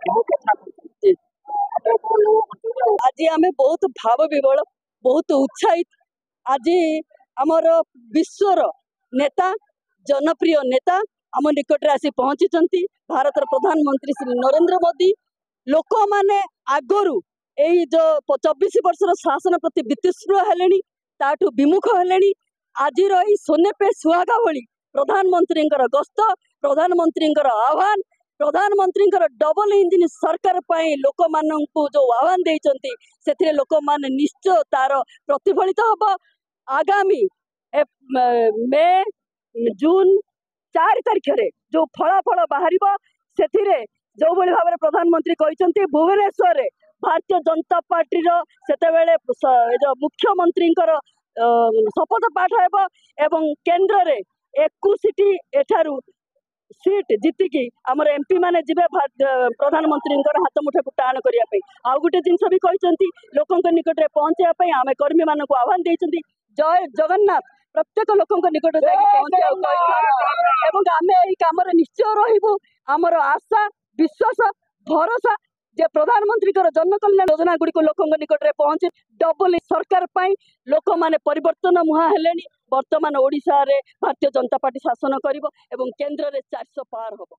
आज आम बहुत भाव विवल बहुत उत्साहित आज आमर विश्वर नेता जनप्रिय नेता आम निकट आसी पहुंची भारत प्रधानमंत्री श्री नरेंद्र मोदी लोक माने आगरू यही जो 24 वर्षर शासन प्रति वितृष्ण हेले ताठू विमुख हेले आज सोने पे सुहागा भली प्रधानमंत्री गस्त प्रधानमंत्री आह्वान प्रधानमंत्री डबल इंजिन सरकार लोक मान जो आह्वान देते लोक मैंने निश्चय तार प्रतिफलित हम आगामी मे जून 4 तारिख जो फलाफल बाहर से जो भाव में प्रधानमंत्री कहते भुवनेश्वर भारतीय जनता पार्टी से मुख्यमंत्री शपथ पाठ एवं केन्द्र में 21 एठारू सीट जीतिकी आमर एमपी माने जिबे प्रधानमंत्री हाथ मुठाକୁ टाण करने आउ गोटे जिनस भी कहते लोकों निकट में पहुंचापी आम कर्मी मान आह्वान देते जय जगन्नाथ प्रत्येक लोकों निकट पहुंचा आम यही कम निश्चय रही आमर आशा विश्वास भरोसा जे प्रधानमंत्री जन कल्याण योजना गुड़ी लोकों निकट में पहुंचे डबल सरकार लोक माने परिवर्तन मुहा हेले वर्तमान ओडिशा रे भारतीय जनता पार्टी शासन करिवो एवं केंद्र रे 400 पार होबो।